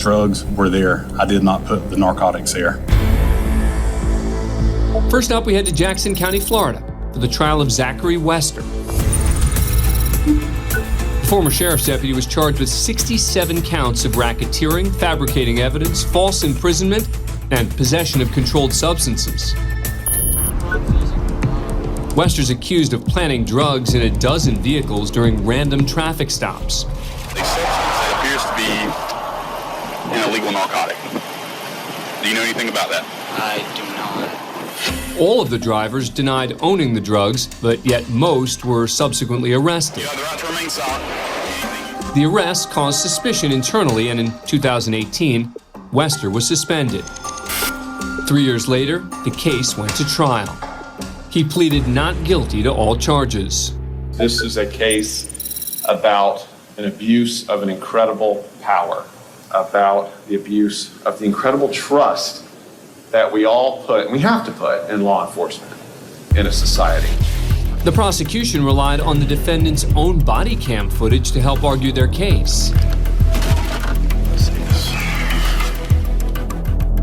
drugs were there. I did not put the narcotics there. First up, we head to Jackson County, Florida, for the trial of Zachary Wester. The former sheriff's deputy was charged with 67 counts of racketeering, fabricating evidence, false imprisonment, and possession of controlled substances. Wester's accused of planting drugs in a dozen vehicles during random traffic stops. A substance that appears to be an illegal narcotic. Do you know anything about that? I do not. All of the drivers denied owning the drugs, but yet most were subsequently arrested. You have the right to remain silent. The arrest caused suspicion internally, and in 2018, Wester was suspended. 3 years later, the case went to trial. He pleaded not guilty to all charges. This is a case about an abuse of an incredible power, about the abuse of the incredible trust that we all put, and we have to put, in law enforcement in a society. The prosecution relied on the defendant's own body cam footage to help argue their case.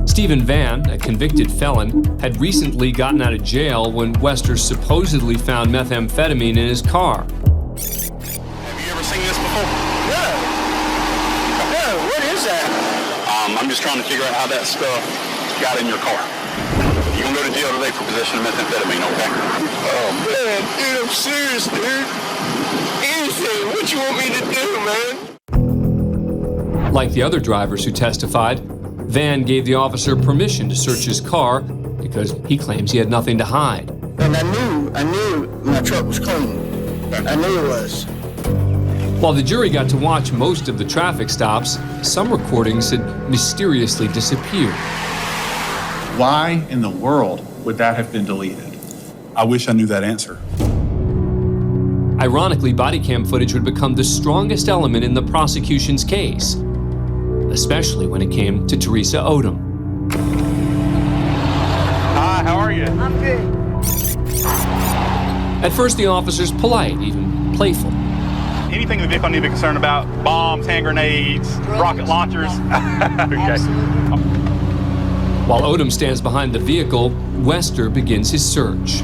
Stephen Van, a convicted felon, had recently gotten out of jail when Wester supposedly found methamphetamine in his car. Have you ever seen this before? No, what is that? I'm just trying to figure out how that stuff got in your car. You're gonna go to jail today for possession of methamphetamine, okay? Oh man, dude, I'm serious, dude. Anything, what you want me to do, man? Like the other drivers who testified, Van gave the officer permission to search his car because he claims he had nothing to hide. And I knew my truck was clean. I knew it was. While the jury got to watch most of the traffic stops, some recordings had mysteriously disappeared. Why in the world would that have been deleted? I wish I knew that answer. Ironically, body cam footage would become the strongest element in the prosecution's case, especially when it came to Teresa Odom. Hi, how are you? I'm good. At first, the officer's polite, even playful. Anything in the vehicle I need to be concerned about? Bombs, hand grenades, rocket launchers? Okay. While Odom stands behind the vehicle, Wester begins his search.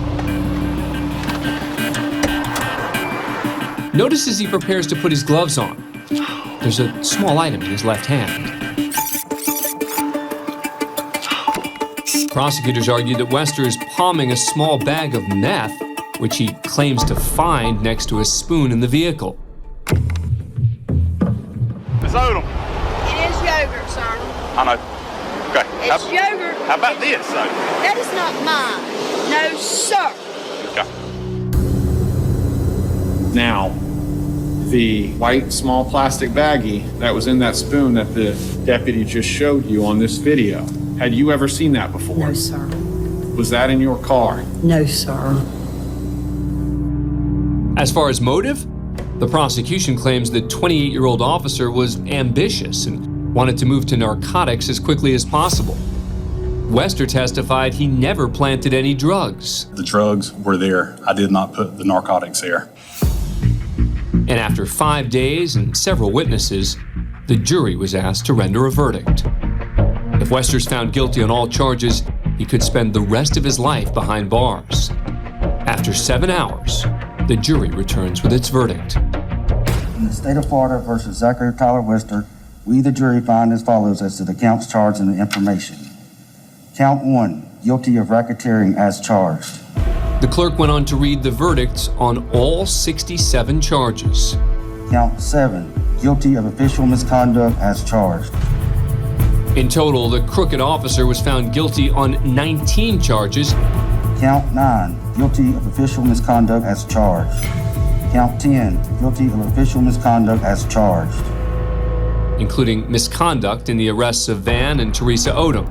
Notice as he prepares to put his gloves on, there's a small item in his left hand. Prosecutors argue that Wester is palming a small bag of meth, which he claims to find next to a spoon in the vehicle. Miss Odom. It is yogurt, sir. I know. Okay. It's yogurt. How about this, though? That is not mine. No, sir. Okay. Now, the white small plastic baggie that was in that spoon that the deputy just showed you on this video, had you ever seen that before? No, sir. Was that in your car? No, sir. As far as motive, the prosecution claims the 28-year-old officer was ambitious and wanted to move to narcotics as quickly as possible. Wester testified he never planted any drugs. The drugs were there. I did not put the narcotics there. And after 5 days and several witnesses, the jury was asked to render a verdict. If Wester's found guilty on all charges, he could spend the rest of his life behind bars. After 7 hours, the jury returns with its verdict. In the state of Florida versus Zachary Tyler Wester, we, the jury, find as follows as to the counts charged and the information. Count 1, guilty of racketeering as charged. The clerk went on to read the verdicts on all 67 charges. Count 7, guilty of official misconduct as charged. In total, the crooked officer was found guilty on 19 charges. Count 9, guilty of official misconduct as charged. Count 10, guilty of official misconduct as charged. Including misconduct in the arrests of Van and Teresa Odom.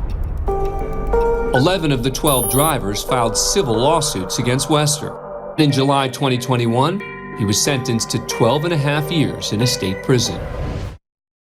11 of the 12 drivers filed civil lawsuits against Wester. In July 2021, he was sentenced to 12 and a half years in a state prison.